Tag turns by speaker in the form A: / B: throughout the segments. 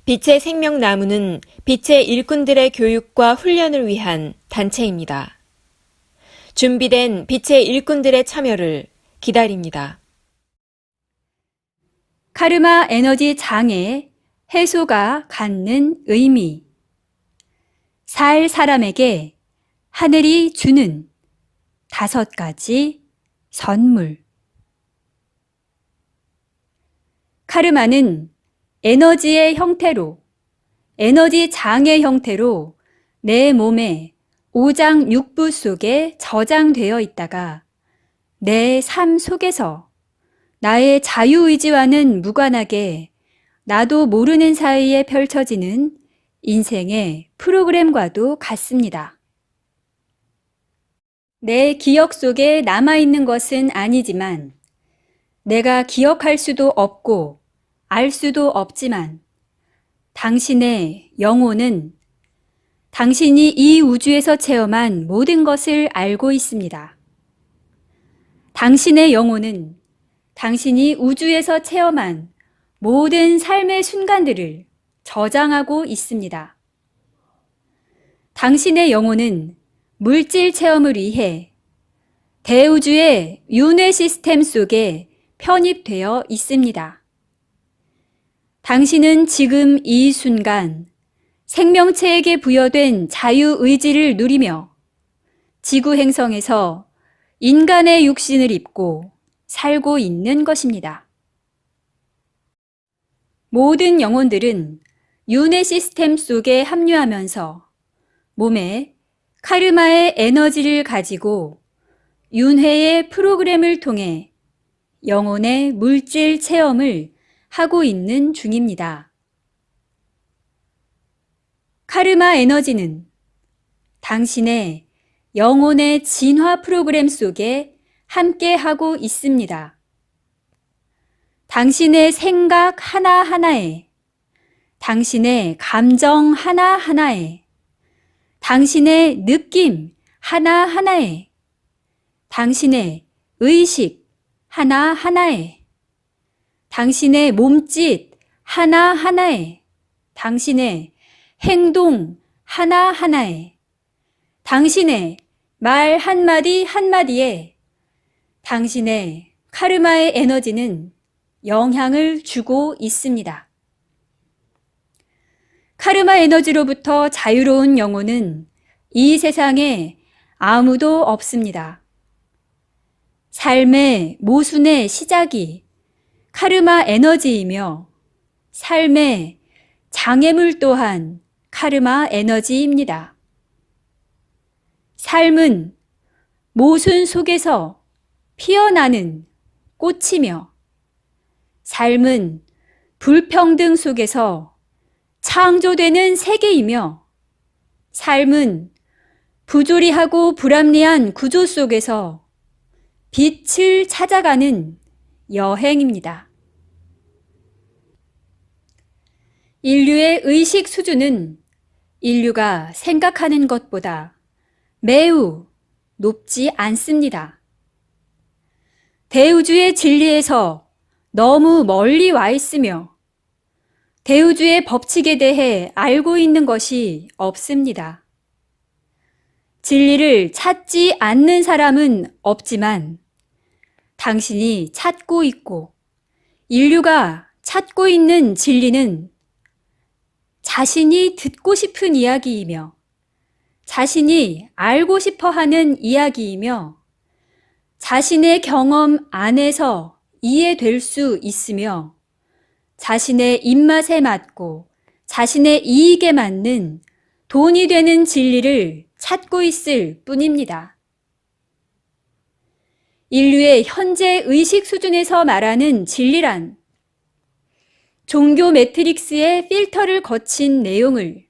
A: 빛의 생명나무는 빛의 일꾼들의 교육과 훈련을 위한 단체입니다. 준비된 빛의 일꾼들의 참여를 기다립니다.
B: 카르마 에너지 장애 해소가 갖는 의미. 살 사람에게 하늘이 주는 5가지 선물. 카르마는 에너지의 형태로, 에너지 장의 형태로 내 몸의 오장육부 속에 저장되어 있다가 내 삶 속에서 나의 자유의지와는 무관하게 나도 모르는 사이에 펼쳐지는 인생의 프로그램과도 같습니다. 내 기억 속에 남아있는 것은 아니지만 내가 기억할 수도 없고 알 수도 없지만 당신의 영혼은 당신이 이 우주에서 체험한 모든 것을 알고 있습니다. 당신의 영혼은 당신이 우주에서 체험한 모든 삶의 순간들을 저장하고 있습니다. 당신의 영혼은 물질 체험을 위해 대우주의 윤회 시스템 속에 편입되어 있습니다. 당신은 지금 이 순간 생명체에게 부여된 자유의지를 누리며 지구 행성에서 인간의 육신을 입고 살고 있는 것입니다. 모든 영혼들은 윤회 시스템 속에 합류하면서 몸에 카르마의 에너지를 가지고 윤회의 프로그램을 통해 영혼의 물질 체험을 하고 있는 중입니다. 카르마 에너지는 당신의 영혼의 진화 프로그램 속에 함께 하고 있습니다. 당신의 생각 하나하나에, 당신의 감정 하나하나에, 당신의 느낌 하나하나에, 당신의 의식 하나하나에, 당신의 몸짓 하나하나에, 당신의 행동 하나하나에, 당신의 말 한마디 한마디에 당신의 카르마의 에너지는 영향을 주고 있습니다. 카르마 에너지로부터 자유로운 영혼은 이 세상에 아무도 없습니다. 삶의 모순의 시작이 카르마 에너지이며 삶의 장애물 또한 카르마 에너지입니다. 삶은 모순 속에서 피어나는 꽃이며 삶은 불평등 속에서 창조되는 세계이며 삶은 부조리하고 불합리한 구조 속에서 빛을 찾아가는 여행입니다. 인류의 의식 수준은 인류가 생각하는 것보다 매우 높지 않습니다. 대우주의 진리에서 너무 멀리 와 있으며 대우주의 법칙에 대해 알고 있는 것이 없습니다. 진리를 찾지 않는 사람은 없지만 당신이 찾고 있고 인류가 찾고 있는 진리는 자신이 듣고 싶은 이야기이며 자신이 알고 싶어 하는 이야기이며 자신의 경험 안에서 이해될 수 있으며 자신의 입맛에 맞고 자신의 이익에 맞는 돈이 되는 진리를 찾고 있을 뿐입니다. 인류의 현재 의식 수준에서 말하는 진리란 종교 매트릭스의 필터를 거친 내용을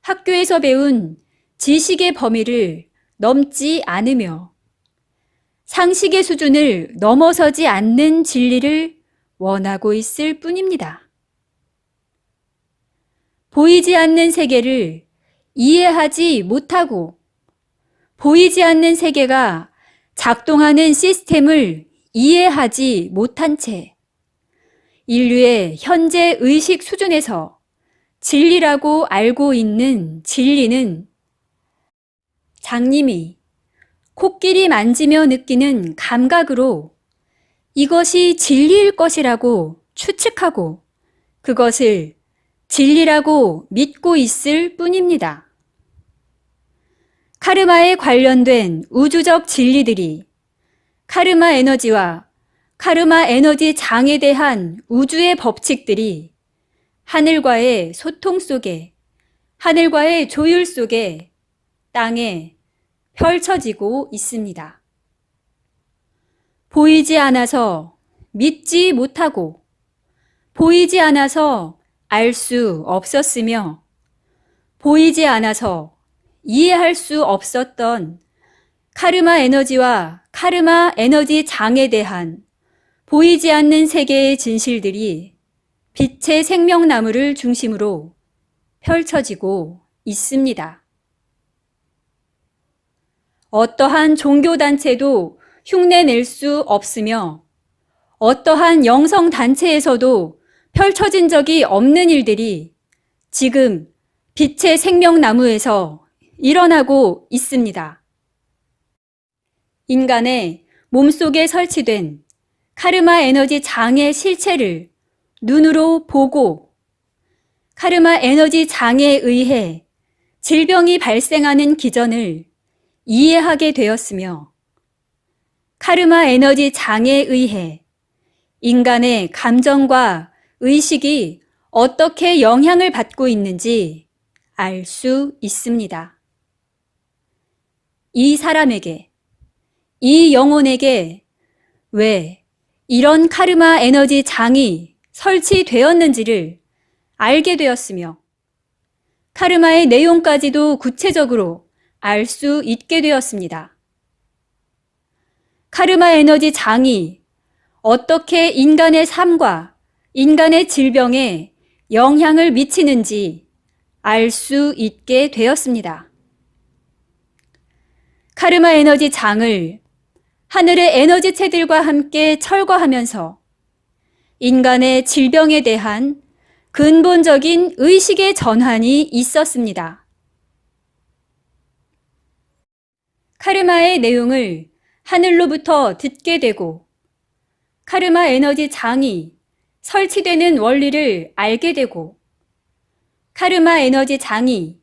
B: 학교에서 배운 지식의 범위를 넘지 않으며 상식의 수준을 넘어서지 않는 진리를 원하고 있을 뿐입니다. 보이지 않는 세계를 이해하지 못하고 보이지 않는 세계가 작동하는 시스템을 이해하지 못한 채 인류의 현재 의식 수준에서 진리라고 알고 있는 진리는 장님이 코끼리 만지며 느끼는 감각으로 이것이 진리일 것이라고 추측하고 그것을 진리라고 믿고 있을 뿐입니다. 카르마에 관련된 우주적 진리들이 카르마 에너지와 카르마 에너지 장에 대한 우주의 법칙들이 하늘과의 소통 속에, 하늘과의 조율 속에 땅에 펼쳐지고 있습니다. 보이지 않아서 믿지 못하고 보이지 않아서 알 수 없었으며 보이지 않아서 이해할 수 없었던 카르마 에너지와 카르마 에너지 장에 대한 보이지 않는 세계의 진실들이 빛의 생명나무를 중심으로 펼쳐지고 있습니다. 어떠한 종교단체도 흉내낼 수 없으며 어떠한 영성단체에서도 펼쳐진 적이 없는 일들이 지금 빛의 생명나무에서 일어나고 있습니다. 인간의 몸속에 설치된 카르마 에너지 장의 실체를 눈으로 보고 카르마 에너지 장에 의해 질병이 발생하는 기전을 이해하게 되었으며 카르마 에너지 장에 의해 인간의 감정과 의식이 어떻게 영향을 받고 있는지 알 수 있습니다. 이 사람에게, 이 영혼에게 왜 이런 카르마 에너지 장이 설치되었는지를 알게 되었으며 카르마의 내용까지도 구체적으로 알 수 있게 되었습니다. 카르마 에너지 장이 어떻게 인간의 삶과 인간의 질병에 영향을 미치는지 알 수 있게 되었습니다. 카르마 에너지 장을 하늘의 에너지체들과 함께 철거하면서 인간의 질병에 대한 근본적인 의식의 전환이 있었습니다. 카르마의 내용을 하늘로부터 듣게 되고 카르마 에너지 장이 설치되는 원리를 알게 되고 카르마 에너지 장이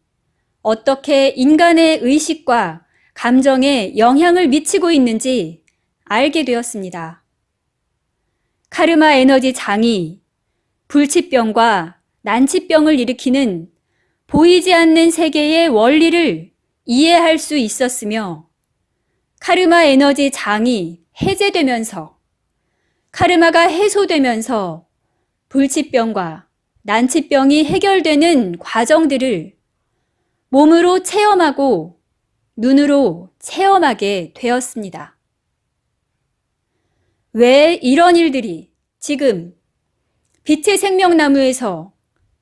B: 어떻게 인간의 의식과 감정에 영향을 미치고 있는지 알게 되었습니다. 카르마 에너지 장이 불치병과 난치병을 일으키는 보이지 않는 세계의 원리를 이해할 수 있었으며 카르마 에너지 장이 해제되면서 카르마가 해소되면서 불치병과 난치병이 해결되는 과정들을 몸으로 체험하고 눈으로 체험하게 되었습니다. 왜 이런 일들이 지금 빛의 생명나무에서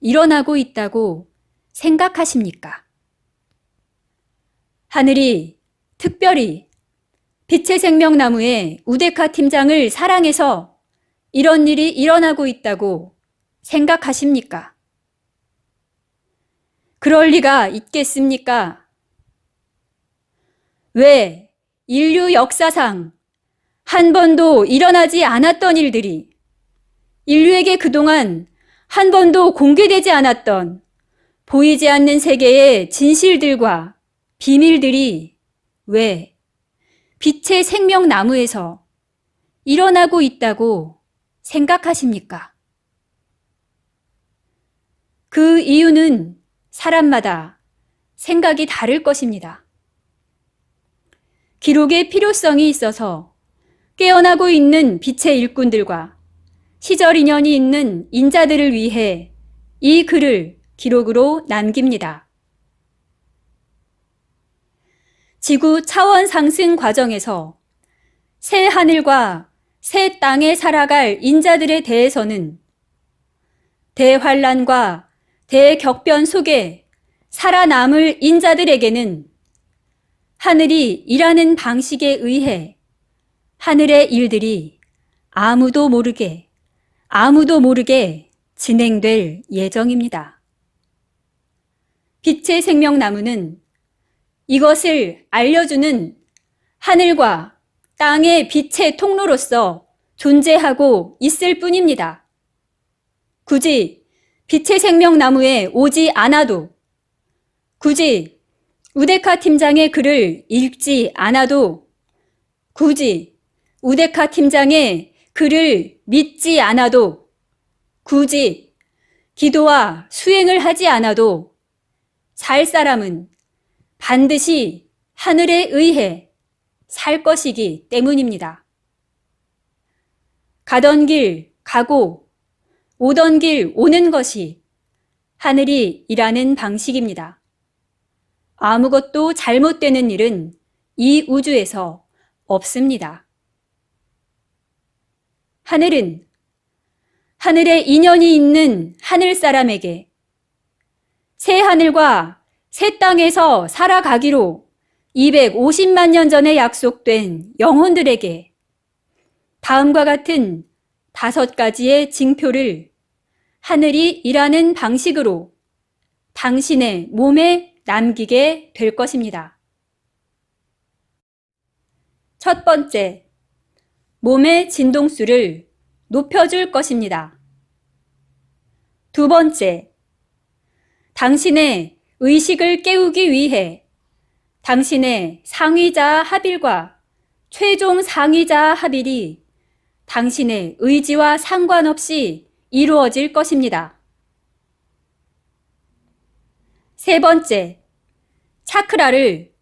B: 일어나고 있다고 생각하십니까? 하늘이 특별히 빛의 생명나무의 우데카 팀장을 사랑해서 이런 일이 일어나고 있다고 생각하십니까? 그럴 리가 있겠습니까? 왜 인류 역사상 한 번도 일어나지 않았던 일들이 인류에게 그동안 한 번도 공개되지 않았던 보이지 않는 세계의 진실들과 비밀들이 왜 빛의 생명나무에서 일어나고 있다고 생각하십니까? 그 이유는 사람마다 생각이 다를 것입니다. 기록의 필요성이 있어서 깨어나고 있는 빛의 일꾼들과 시절 인연이 있는 인자들을 위해 이 글을 기록으로 남깁니다. 지구 차원 상승 과정에서 새 하늘과 새 땅에 살아갈 인자들에 대해서는 대환란과 대격변 속에 살아남을 인자들에게는 하늘이 일하는 방식에 의해 하늘의 일들이 아무도 모르게 진행될 예정입니다. 빛의 생명나무는 이것을 알려주는 하늘과 땅의 빛의 통로로서 존재하고 있을 뿐입니다. 굳이 빛의 생명나무에 오지 않아도, 굳이 우데카 팀장의 글을 읽지 않아도, 굳이 우데카 팀장의 글을 믿지 않아도, 굳이 기도와 수행을 하지 않아도 살 사람은 반드시 하늘에 의해 살 것이기 때문입니다. 가던 길 가고 오던 길 오는 것이 하늘이 일하는 방식입니다. 아무것도 잘못되는 일은 이 우주에서 없습니다. 하늘은 하늘에 인연이 있는 하늘 사람에게 새 하늘과 새 땅에서 살아가기로 250만 년 전에 약속된 영혼들에게 다음과 같은 5가지의 징표를 하늘이 일하는 방식으로 당신의 몸에 남기게 될 것입니다. 첫 번째, 몸의 진동수를 높여줄 것입니다. 두 번째, 당신의 의식을 깨우기 위해 당신의 상위자 합일과 최종 상위자 합일이 당신의 의지와 상관없이 이루어질 것입니다. 세 번째, 차크라를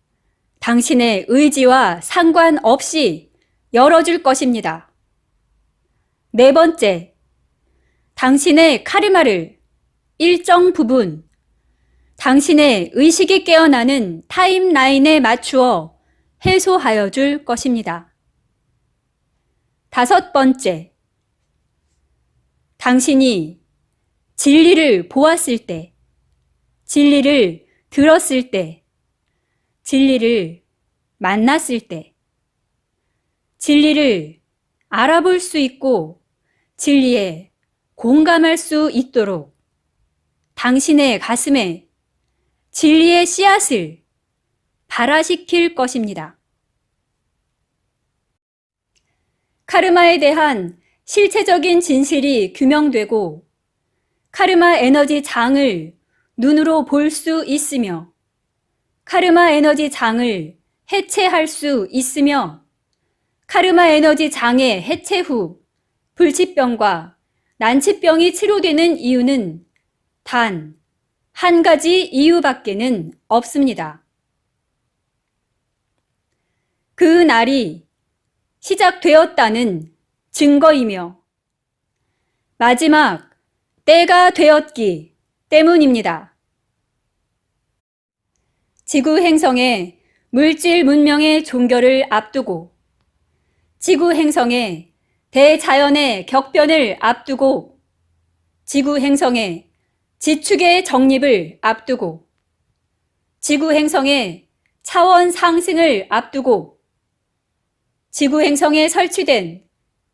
B: 당신의 의지와 상관없이 열어줄 것입니다. 네 번째, 당신의 카르마를 일정 부분 당신의 의식이 깨어나는 타임라인에 맞추어 해소하여 줄 것입니다. 다섯 번째, 당신이 진리를 보았을 때, 진리를 들었을 때, 진리를 만났을 때, 진리를 알아볼 수 있고 진리에 공감할 수 있도록 당신의 가슴에 진리의 씨앗을 발화시킬 것입니다. 카르마에 대한 실체적인 진실이 규명되고 카르마 에너지 장을 눈으로 볼 수 있으며 카르마 에너지 장을 해체할 수 있으며 카르마 에너지 장의 해체 후 불치병과 난치병이 치료되는 이유는 단 한 가지 이유밖에는 없습니다. 그 날이 시작되었다는 증거이며 마지막 때가 되었기 때문입니다. 지구 행성의 물질 문명의 종결을 앞두고 지구 행성의 대자연의 격변을 앞두고 지구 행성의 지축의 정립을 앞두고 지구 행성의 차원 상승을 앞두고 지구 행성에 설치된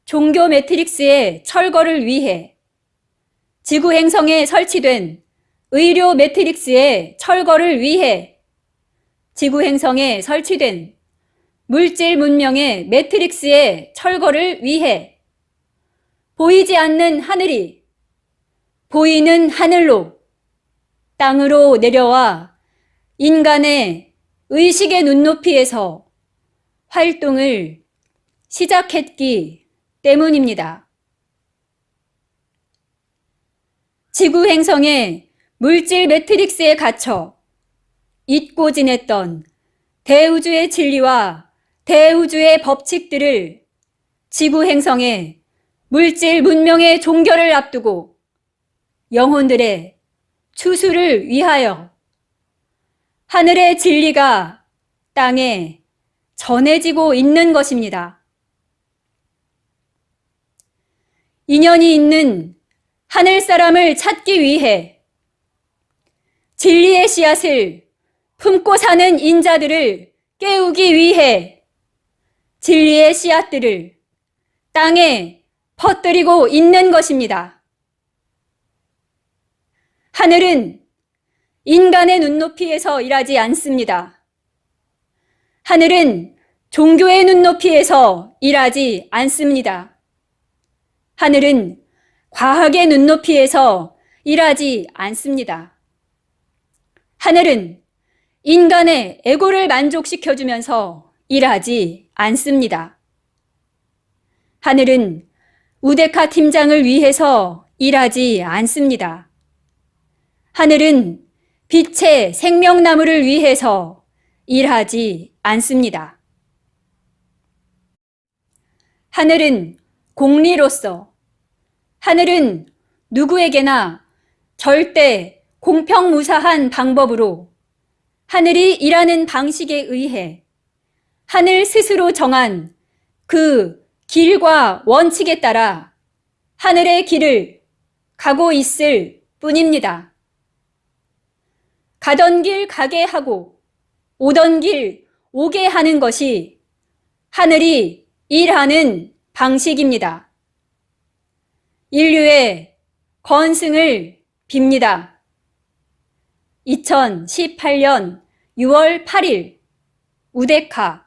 B: 종교 매트릭스의 철거를 위해 지구 행성에 설치된 의료 매트릭스의 철거를 위해 지구 행성에 설치된 물질 문명의 매트릭스의 철거를 위해 보이지 않는 하늘이 보이는 하늘로 땅으로 내려와 인간의 의식의 눈높이에서 활동을 시작했기 때문입니다. 지구 행성의 물질 매트릭스에 갇혀 잊고 지냈던 대우주의 진리와 대우주의 법칙들을 지구 행성의 물질 문명의 종결을 앞두고 영혼들의 추수를 위하여 하늘의 진리가 땅에 전해지고 있는 것입니다. 인연이 있는 하늘 사람을 찾기 위해 진리의 씨앗을 품고 사는 인자들을 깨우기 위해 진리의 씨앗들을 땅에 퍼뜨리고 있는 것입니다. 하늘은 인간의 눈높이에서 일하지 않습니다. 하늘은 종교의 눈높이에서 일하지 않습니다. 하늘은 과학의 눈높이에서 일하지 않습니다. 하늘은 인간의 에고를 만족시켜주면서 일하지 않습니다. 하늘은 우데카 팀장을 위해서 일하지 않습니다. 하늘은 빛의 생명나무를 위해서 일하지 않습니다. 하늘은 공리로서, 하늘은 누구에게나 절대 공평무사한 방법으로 하늘이 일하는 방식에 의해 하늘 스스로 정한 그 길과 원칙에 따라 하늘의 길을 가고 있을 뿐입니다. 가던 길 가게 하고 오던 길 오게 하는 것이 하늘이 일하는 방식입니다. 인류의 건승을 빕니다. 2018년 6월 8일 우데카